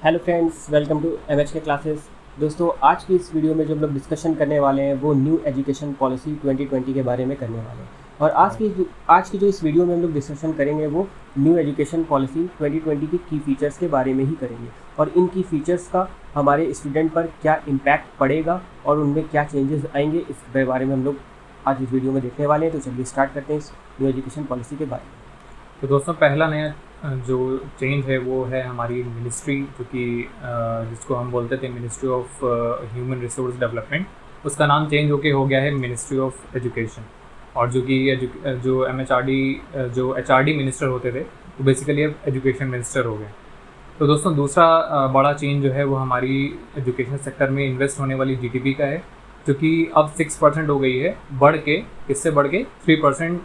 Hello friends, welcome to MH के classes. दोस्तों, आज की इस वीडियो में जो हम लोग डिस्कशन करने वाले हैं वो न्यू एजुकेशन पॉलिसी 2020 के बारे में करने वाले हैं। और आज की जो इस वीडियो में हम लोग डिस्कशन करेंगे वो न्यू एजुकेशन पॉलिसी 2020 की फीचर्स के बारे में ही करेंगे और इन की फीचर्स का हमारे स्टूडेंट पर क्या इम्पैक्ट पड़ेगा और उनमें क्या चेंजेस आएंगे, इस बारे में हम लोग आज इस वीडियो में देखने वाले हैं। तो चलिए स्टार्ट करते हैं इस न्यू एजुकेशन पॉलिसी के बारे में। तो दोस्तों, पहला नया जो चेंज है वो है हमारी मिनिस्ट्री, जो कि जिसको हम बोलते थे ministry of human resource development. उसका नाम चेंज होके हो गया है मिनिस्ट्री ऑफ एजुकेशन। और जो कि जो एचआरडी मिनिस्टर होते थे वो बेसिकली अब एजुकेशन मिनिस्टर हो गए। तो दोस्तों, दूसरा बड़ा चेंज जो है वो हमारी एजुकेशन सेक्टर में इन्वेस्ट होने वाली जीडीपी का है, जो कि अब 6% हो गई है, बढ़ के इससे बढ़ के 3%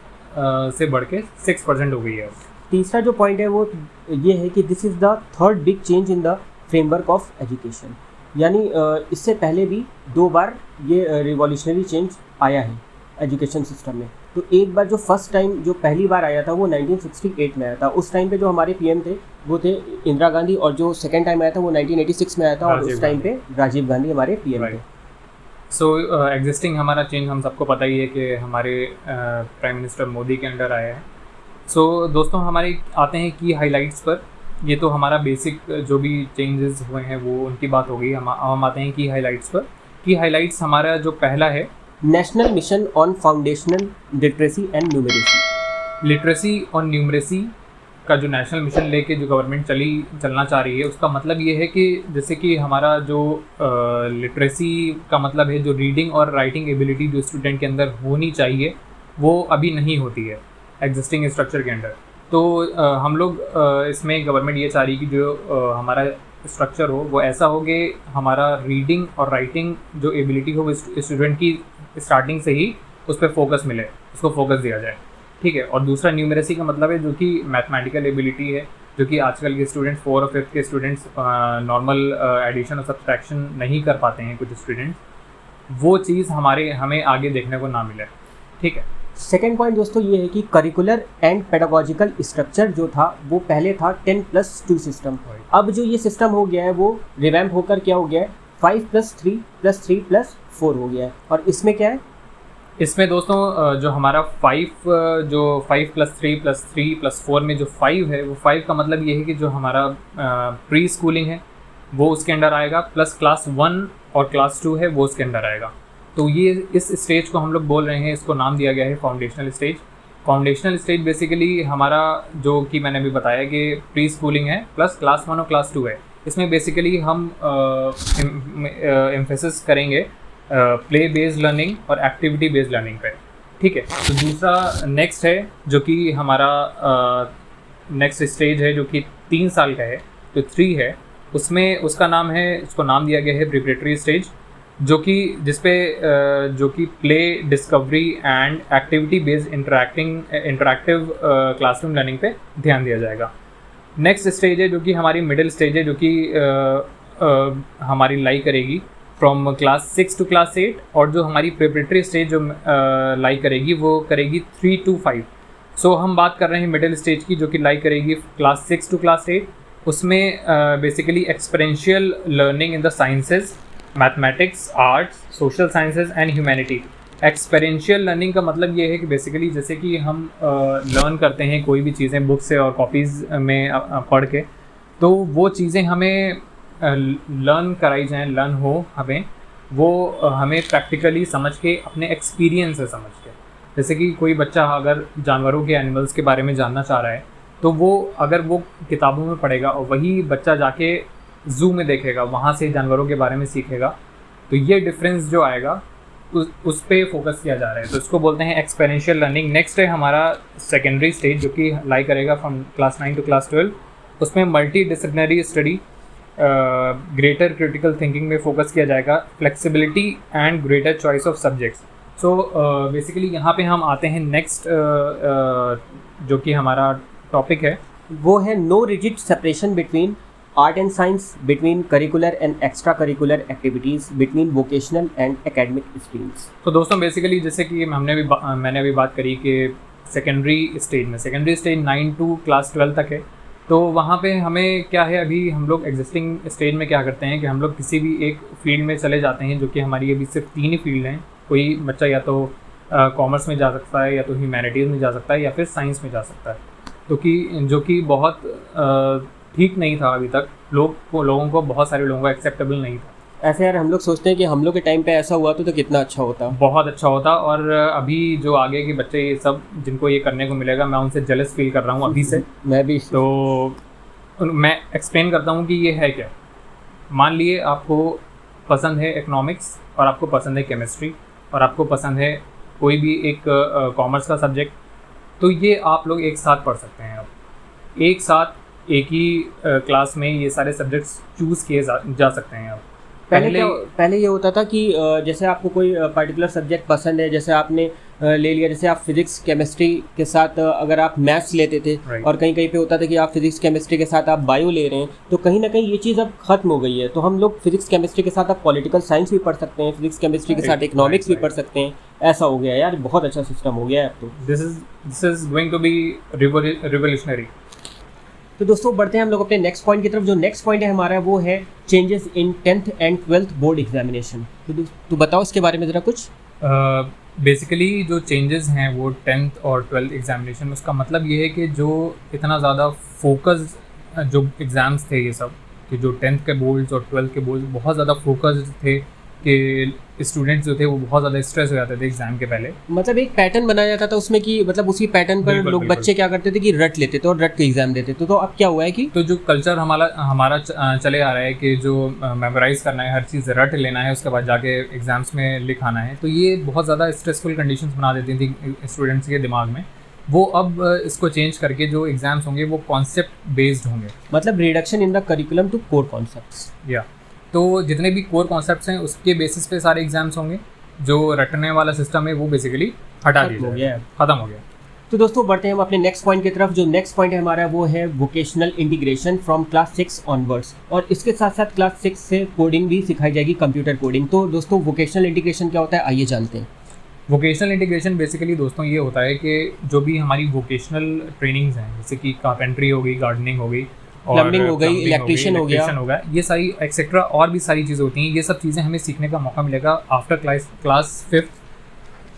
से बढ़ के 6% हो गई है। तीसरा जो पॉइंट है वो ये है कि this is the third big change in the framework of education. यानी इससे पहले भी 2 बार ये रिवॉल्यूशनरी चेंज आया है एजुकेशन सिस्टम में। तो एक बार जो फर्स्ट टाइम जो पहली बार आया था वो 1968 में आया था। उस टाइम पे जो हमारे पीएम थे वो थे इंदिरा गांधी, और जो सेकेंड टाइम आया था वो 1986 में आया था और उस टाइम पे राजीव गांधी हमारे पीएम थे। सो एग्जिस्टिंग हमारा चेंज हम सबको पता ही है कि हमारे प्राइम मिनिस्टर मोदी के अंडर आया है। सो दोस्तों, हमारे आते हैं की हाइलाइट्स पर। ये तो हमारा बेसिक जो भी चेंजेस हुए हैं वो उनकी बात हो गई। हम आते हैं की हाइलाइट्स पर। की हाइलाइट्स हमारा जो पहला है, national mission on foundational literacy and numeracy. Literacy और न्यूमरेसी का जो नेशनल मिशन लेके जो गवर्नमेंट चलना चाह रही है, उसका मतलब ये है कि जैसे कि हमारा जो लिटरेसी का मतलब है जो रीडिंग और राइटिंग एबिलिटी जो स्टूडेंट के अंदर होनी चाहिए वो अभी नहीं होती है एग्जिस्टिंग स्ट्रक्चर के अंडर। तो हम लोग इसमें गवर्नमेंट ये चाह रही है कि जो हमारा स्ट्रक्चर हो वो ऐसा हो कि हमारा रीडिंग और राइटिंग जो एबिलिटी हो वो स्टूडेंट की स्टार्टिंग से ही उस पर फोकस मिले, उसको फोकस दिया जाए। ठीक है। और दूसरा न्यूमरेसी का मतलब है जो कि मैथमेटिकल एबिलिटी है, जो कि आजकल के स्टूडेंट्स 4 और 5th के स्टूडेंट्स नॉर्मल एडिशन और सब्सट्रैक्शन नहीं कर पाते हैं कुछ स्टूडेंट्स, वो चीज़ हमें आगे देखने को ना मिले। ठीक है। सेकेंड पॉइंट दोस्तों ये है कि करिकुलर एंड पेडागोजिकल स्ट्रक्चर जो था वो पहले था 10+2 सिस्टम। अब जो ये सिस्टम हो गया है वो रिवैम्प होकर क्या हो गया है 5+3+3+4 हो गया है। और इसमें क्या है, इसमें दोस्तों जो हमारा 5+3+3+4 में जो 5 है वो 5 का मतलब ये है कि जो हमारा प्री स्कूलिंग है वो उसके अंडर आएगा, प्लस क्लास 1 और क्लास 2 है वो उसके अंडर आएगा। तो ये इस स्टेज को हम लोग बोल रहे हैं, इसको नाम दिया गया है foundational stage. Foundational stage basically हमारा जो कि मैंने अभी बताया कि प्री स्कूलिंग है प्लस क्लास 1 और क्लास 2 है। इसमें बेसिकली हम एम्फेसिस करेंगे प्ले बेस्ड लर्निंग और एक्टिविटी बेस्ड लर्निंग पे। ठीक है। तो दूसरा नेक्स्ट है जो कि हमारा नेक्स्ट स्टेज है जो कि 3 साल का है, जो 3 है उसमें उसको नाम दिया गया है प्रिपरेटरी स्टेज, जो कि play discovery and activity based interactive classroom learning पे ध्यान दिया जाएगा। नेक्स्ट स्टेज है जो कि हमारी मिडिल स्टेज है, जो कि हमारी लाई करेगी फ्रॉम क्लास 6 टू क्लास 8, और जो हमारी प्रिपरेटरी स्टेज जो लाई करेगी वो करेगी 3 to 5। सो हम बात कर रहे हैं मिडिल स्टेज की, जो कि लाई करेगी क्लास 6 टू क्लास 8। उसमें basically experiential learning in the sciences, mathematics, arts, social sciences and humanity. Experiential learning का मतलब ये है कि बेसिकली जैसे कि हम लर्न करते हैं कोई भी चीज़ें बुक से और कॉपीज़ में पढ़ के, तो वो चीज़ें हमें लर्न कराई जाएँ, लर्न हो हमें प्रैक्टिकली समझ के अपने एक्सपीरियंस से समझ के। जैसे कि कोई बच्चा अगर जानवरों के एनिमल्स के बारे में जानना चाह रहा है तो वो अगर वो किताबों में पढ़ेगा और वही बच्चा जाके ज़ू में देखेगा, वहाँ से जानवरों के बारे में सीखेगा, तो ये डिफरेंस जो आएगा उस पे फोकस किया जा रहा है। तो इसको बोलते हैं एक्सपेरिएंशियल लर्निंग। नेक्स्ट है हमारा सेकेंडरी स्टेज, जो कि लाई करेगा फ्रॉम क्लास 9 टू क्लास 12। उसमें multidisciplinary study, greater critical thinking में फोकस किया जाएगा, flexibility and greater choice of subjects. So basically यहाँ पे हम आते हैं नेक्स्ट जो कि हमारा टॉपिक है वो है no rigid separation between art and science, between curricular and extra curricular activities, between vocational and academic streams. तो दोस्तों, बेसिकली जैसे कि मैंने अभी बात करी कि सेकेंडरी स्टेज 9 टू क्लास 12 तक है। तो वहाँ पे हमें क्या है, अभी हम लोग एग्जिस्टिंग स्टेज में क्या करते हैं कि हम लोग किसी भी एक फील्ड में चले जाते हैं, जो कि हमारी अभी सिर्फ 3 ही फील्ड हैं। कोई बच्चा या तो कॉमर्स में जा सकता है, या तो ह्यूमैनिटीज़ में जा सकता है, या फिर साइंस में जा सकता है। जो कि बहुत ठीक नहीं था अभी तक, लोगों को, बहुत सारे लोगों को एक्सेप्टेबल नहीं था। ऐसे यार हम लोग सोचते हैं कि हम लोग के टाइम पे ऐसा हुआ तो कितना अच्छा होता। बहुत अच्छा होता। और अभी जो आगे के बच्चे ये सब जिनको ये करने को मिलेगा, मैं उनसे जेलस फील कर रहा हूँ अभी से। मैं भी। तो मैं एक्सप्लेन करता हूँ कि ये है क्या। मान लिए आपको पसंद है इकोनॉमिक्स, और आपको पसंद है केमिस्ट्री, और आपको पसंद है कोई भी एक कॉमर्स का सब्जेक्ट, तो ये आप लोग एक साथ पढ़ सकते हैं। अब एक साथ एक ही क्लास में ये सारे सब्जेक्ट्स चूज़ किए जा सकते हैं। अब पहले ये होता था कि जैसे आपको कोई पर्टिकुलर सब्जेक्ट पसंद है, जैसे आपने ले लिया, जैसे आप फिजिक्स केमिस्ट्री के साथ अगर आप मैथ्स लेते थे, और कहीं कहीं पे होता था कि आप फिजिक्स केमिस्ट्री के साथ आप बायो ले रहे हैं, तो कहीं ना कहीं ये चीज़ अब खत्म हो गई है। तो हम लोग फिजिक्स केमिस्ट्री के साथ आप पॉलिटिकल साइंस भी पढ़ सकते हैं, फिजिक्स केमिस्ट्री के साथ इकोनॉमिक्स भी पढ़ सकते हैं। ऐसा हो गया यार, बहुत अच्छा सिस्टम हो गया है अब तो। This is going to be revolutionary. तो दोस्तों बढ़ते हैं हम लोग अपने नेक्स्ट पॉइंट की तरफ। जो नेक्स्ट पॉइंट है हमारा वो है changes in 10th and 12th board examination. तो बताओ इसके बारे में ज़रा कुछ। बेसिकली जो चेंजेस हैं वो 10th और 12th एग्जामिनेशन, उसका मतलब ये है कि जो इतना ज़्यादा फोकस जो एग्ज़ाम्स थे ये सब, कि जो 10th के बोर्ड्स और 12th के बोर्ड्स बहुत ज़्यादा फोकस्ड थे, कि स्टूडेंट्स जो थे वो बहुत ज़्यादा स्ट्रेस हो जाते थे एग्जाम के पहले। मतलब एक पैटर्न बनाया जाता था उसमें कि मतलब उसी पैटर्न पर लोग बच्चे क्या करते थे कि रट लेते थे और रट के एग्जाम देते थे। तो अब क्या हुआ है कि तो जो कल्चर हमारा चले आ रहा है कि जो मेमोराइज करना है, हर चीज़ रट लेना है, उसके बाद जाके एग्जाम्स में लिखाना है, तो ये बहुत ज़्यादा स्ट्रेसफुल कंडीशंस बना देती थी स्टूडेंट्स के दिमाग में। वो अब इसको चेंज करके जो एग्जाम्स होंगे वो कॉन्सेप्ट बेस्ड होंगे, मतलब reduction in the curriculum to core concepts. या तो जितने भी कोर कॉन्सेप्ट्स हैं उसके बेसिस पे सारे एग्जाम्स होंगे। जो रटने वाला सिस्टम है वो बेसिकली हटा दिया गया, खत्म हो गया। तो दोस्तों बढ़ते हैं हम अपने नेक्स्ट पॉइंट की तरफ। जो नेक्स्ट पॉइंट है हमारा वो है vocational integration from class 6 onwards, और इसके साथ साथ क्लास 6 से कोडिंग भी सिखाई जाएगी, कंप्यूटर कोडिंग। तो दोस्तों वोकेशनल इंटीग्रेशन क्या होता है, आइए जानते हैं। वोकेशनल इंटीग्रेशन बेसिकली दोस्तों ये होता है कि जो भी हमारी वोकेशनल ट्रेनिंग्स हैं, जैसे कि कारपेंट्री हो गई, गार्डनिंग हो गई, प्लम्बिंग हो गई, इलेक्ट्रिशियन हो गया, ये सारी एक्सेट्रा और भी सारी चीज़ें होती हैं। ये सब चीज़ें हमें सीखने का मौका मिलेगा after class 5th,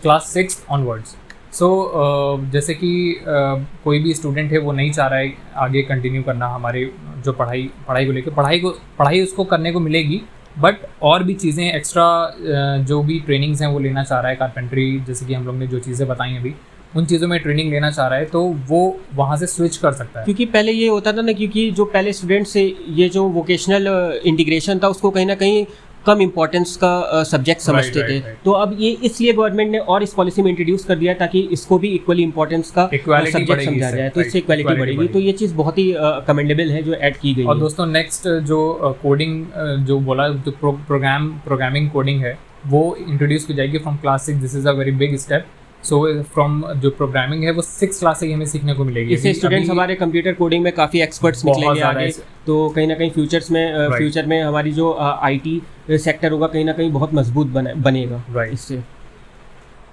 class 6 onwards. So जैसे कि कोई भी स्टूडेंट है वो नहीं चाह रहा है आगे कंटिन्यू करना हमारे जो पढ़ाई को लेकर, पढ़ाई उसको करने को मिलेगी, बट और भी चीज़ें एक्स्ट्रा जो भी ट्रेनिंग्स हैं वो लेना चाह रहा है। कारपेंट्री जैसे कि हम लोग ने जो चीज़ें बताई अभी, उन चीज़ों में ट्रेनिंग लेना चाह रहा है, तो वो वहाँ से स्विच कर सकता है। क्योंकि पहले ये होता था ना, क्योंकि जो पहले स्टूडेंट से ये जो वोकेशनल इंटीग्रेशन था उसको कहीं ना कहीं कम इंपॉर्टेंस का सब्जेक्ट समझते थे। तो अब ये इसलिए गवर्नमेंट ने और इस पॉलिसी में इंट्रोड्यूस कर दिया ताकि इसको भी इक्वली इंपॉर्टेंस का सब्जेक्ट समझा जाए, तो इससे इक्वालिटी बढ़ेगी। तो ये चीज़ बहुत ही कमेंडेबल है जो ऐड की गई है। और दोस्तों नेक्स्ट जो कोडिंग जो बोला, जो प्रोग्रामिंग कोडिंग है वो इंट्रोड्यूस की जाएगी from class 6। This is a very big step. So from जो प्रोग्रामिंग है वो 6 क्लास से ही हमें सीखने को मिलेगी। इससे स्टूडेंट्स हमारे कंप्यूटर कोडिंग में काफ़ी एक्सपर्ट्स निकलेंगे आगे। तो कहीं ना कहीं फ्यूचर में हमारी जो आईटी सेक्टर होगा कहीं ना कहीं बहुत मजबूत बनेगा इससे।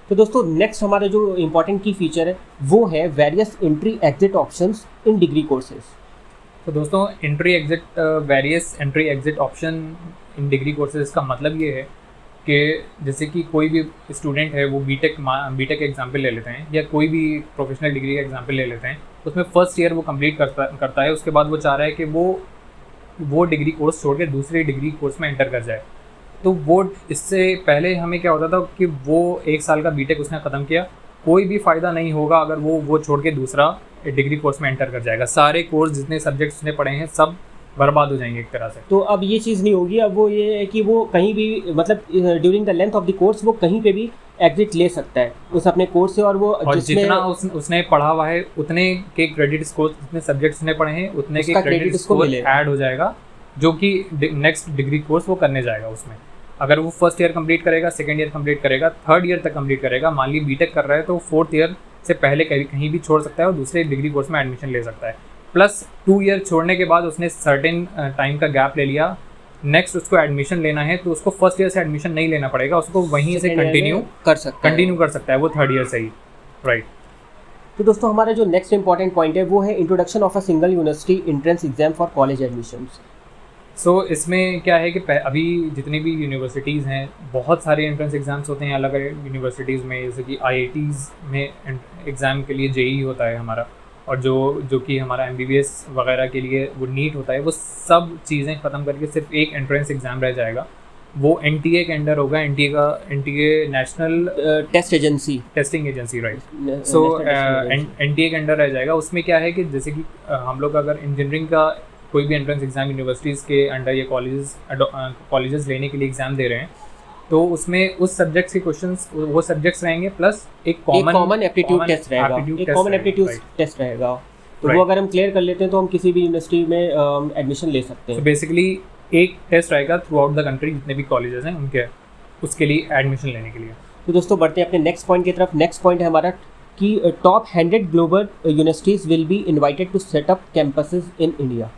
तो दोस्तों नेक्स्ट हमारा जो इम्पोर्टेंट की फीचर है वो है various entry exit options in degree courses. तो दोस्तों various entry exit option in degree courses का मतलब ये है कि जैसे कि कोई भी स्टूडेंट है वो बीटेक एग्जाम्पल ले लेते हैं, या कोई भी प्रोफेशनल डिग्री का एग्जाम्पल ले लेते हैं, उसमें फर्स्ट ईयर वो कंप्लीट करता है। उसके बाद वो चाह रहा है कि वो डिग्री कोर्स छोड़ के दूसरे डिग्री कोर्स में एंटर कर जाए। तो वो इससे पहले हमें क्या होता था कि वो 1 साल का बीटेक उसने ख़त्म किया, कोई भी फ़ायदा नहीं होगा अगर वो छोड़ के दूसरा डिग्री कोर्स में एंटर कर जाएगा। सारे कोर्स जितने सब्जेक्ट्स उसने पढ़े हैं सब बर्बाद हो जाएंगे एक तरह से। तो अब ये चीज़ नहीं होगी। अब वो ये है कि वो कहीं भी मतलब during the length of the course वो कहीं पे भी एग्जिट ले सकता है उस अपने कोर्स से, और जितना उसने पढ़ा हुआ है उतने के क्रेडिट स्कोर, जितने सब्जेक्ट्स उसने पढ़े हैं उतने के क्रेडिट स्कोर ऐड हो जाएगा, जो कि नेक्स्ट डिग्री कोर्स वो करने जाएगा उसमें। अगर वो फर्स्ट ईयर कंप्लीट करेगा, सेकेंड ईयर कंप्लीट करेगा, थर्ड ईयर तक कंप्लीट करेगा, मान ली बीटेक कर रहा है तो 4th ईयर से पहले कहीं भी छोड़ सकता है और दूसरे डिग्री कोर्स में एडमिशन ले सकता है। प्लस 2 ईयर छोड़ने के बाद उसने सर्टेन टाइम का गैप ले लिया, नेक्स्ट उसको एडमिशन लेना है तो उसको फर्स्ट ईयर से एडमिशन नहीं लेना पड़ेगा, उसको वहीं से कंटिन्यू कर सकता है वो थर्ड ईयर से ही, राइट। तो दोस्तों हमारा जो नेक्स्ट इंपॉर्टेंट पॉइंट है वो है introduction of a single university entrance exam for college admissions. So इसमें क्या है कि अभी जितनी भी यूनिवर्सिटीज़ हैं बहुत सारे एंट्रेंस एग्ज़ाम्स होते हैं अलग अलग यूनिवर्सिटीज़ में, जैसे कि IITs में एग्ज़ाम के लिए JEE होता है हमारा, और जो कि हमारा MBBS वगैरह के लिए वो नीट होता है। वो सब चीज़ें ख़त्म करके सिर्फ एक एंट्रेंस एग्ज़ाम रह जाएगा, वो NTA के अंडर होगा। NTA national test agency, testing agency, right. So NTA के अंडर रह जाएगा। उसमें क्या है कि जैसे कि हम लोग अगर इंजीनियरिंग का कोई भी एंट्रेंस एग्ज़ाम यूनिवर्सिटीज़ के अंडर या कॉलेजेस लेने के लिए एग्ज़ाम दे रहे हैं, तो उसमें उस सब्जेक्ट्स के क्वेश्चंस वो सब्जेक्ट्स रहेंगे, प्लस एक कॉमन एप्टीट्यूड टेस्ट रहेगा, एक कॉमन एप्टीट्यूड टेस्ट रहेगा। तो वो अगर हम क्लियर कर लेते हैं तो हम किसी भी यूनिवर्सिटी में एडमिशन ले सकते हैं। तो बेसिकली एक टेस्ट रहेगा थ्रू आउट द कंट्री, जितने भी कॉलेजेस हैं उनके उसके लिए एडमिशन लेने के लिए। तो दोस्तों बढ़ते हैं अपने नेक्स्ट पॉइंट की तरफ। नेक्स्ट पॉइंट है हमारा कि top 100 global universities will be invited to set up campuses in India.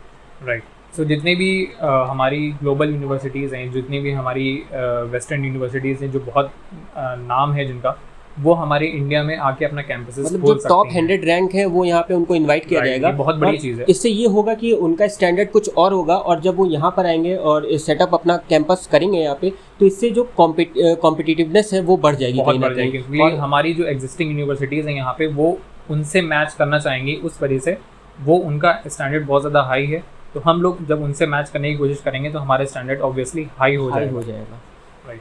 Right. So जितनी भी हमारी ग्लोबल यूनिवर्सिटीज़ हैं, जितनी भी हमारी वेस्टर्न यूनिवर्सिटीज़ हैं जो बहुत नाम है जिनका, वो हमारे इंडिया में आके अपना कैंपसेस मतलब जो टॉप 100 रैंक है वो यहाँ पे उनको इनवाइट किया जाएगा। बहुत बड़ी चीज़ है। इससे ये होगा कि उनका स्टैंडर्ड कुछ और होगा, और जब वो यहाँ पर आएंगे और सेटअप अपना कैंपस करेंगे यहाँ पे, तो इससे जो कॉम्पिटिटिवनेस है वो बढ़ जाएगी, बहुत बढ़ जाएगी। क्योंकि हमारी जो एग्जिस्टिंग यूनिवर्सिटीज़ हैं यहाँ पे, वो उनसे मैच करना चाहेंगी, उस वजह से वो उनका स्टैंडर्ड बहुत ज़्यादा हाई है। तो हम लोग जब उनसे मैच करने की कोशिश करेंगे तो हमारे स्टैंडर्ड ऑब्वियसली हाई हो जाएगा। राइट।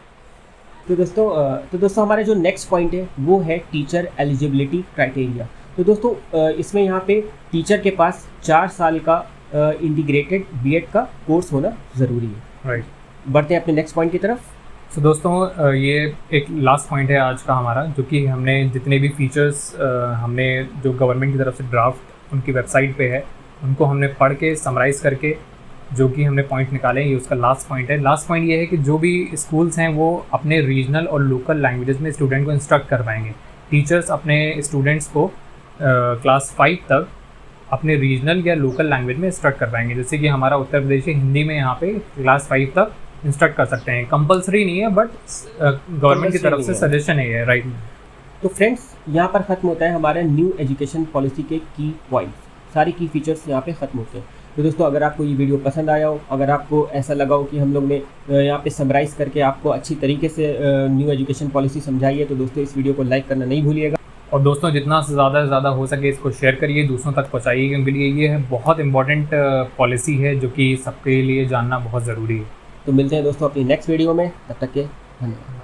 तो दोस्तों हमारा जो नेक्स्ट पॉइंट है वो है टीचर एलिजिबिलिटी क्राइटेरिया। तो दोस्तों इसमें यहाँ पे टीचर के पास 4 साल का इंटीग्रेटेड B.Ed का कोर्स होना ज़रूरी है। राइट। बढ़ते हैं अपने नेक्स्ट पॉइंट की तरफ। तो दोस्तों ये एक लास्ट पॉइंट है आज का हमारा, जो कि हमने जितने भी फीचर्स हमने जो गवर्नमेंट की तरफ से ड्राफ्ट उनकी वेबसाइट पे है, उनको हमने पढ़ के समराइज़ करके जो कि हमने पॉइंट निकाले, ये उसका लास्ट पॉइंट है। लास्ट पॉइंट ये है कि जो भी स्कूल्स हैं वो अपने रीजनल और लोकल लैंग्वेजेस में स्टूडेंट को इंस्ट्रक्ट कर पाएंगे। टीचर्स अपने स्टूडेंट्स को क्लास 5 तक अपने रीजनल या लोकल लैंग्वेज में इंस्ट्रक्ट कर पाएंगे। जैसे कि हमारा उत्तर प्रदेश हिंदी में यहाँ पे क्लास 5 तक इंस्ट्रक्ट कर सकते हैं। कंपलसरी नहीं है, बट गवर्नमेंट की तरफ से सजेशन है, राइट। तो फ्रेंड्स यहाँ पर ख़त्म होता है हमारा न्यू एजुकेशन पॉलिसी के की पॉइंट्स, सारी की फीचर्स यहाँ पे ख़त्म होते हैं। तो दोस्तों अगर आपको ये वीडियो पसंद आया हो, अगर आपको ऐसा लगा हो कि हम लोग ने यहाँ पे समराइज़ करके आपको अच्छी तरीके से न्यू एजुकेशन पॉलिसी समझाई है, तो दोस्तों इस वीडियो को लाइक करना नहीं भूलिएगा। और दोस्तों जितना से ज़्यादा हो सके इसको शेयर करिए, दूसरों तक पहुँचाइए, क्योंकि ये है बहुत इंपॉर्टेंट पॉलिसी है जो कि सबके लिए जानना बहुत ज़रूरी है। तो मिलते हैं दोस्तों अपनी नेक्स्ट वीडियो में, तब तक के धन्यवाद।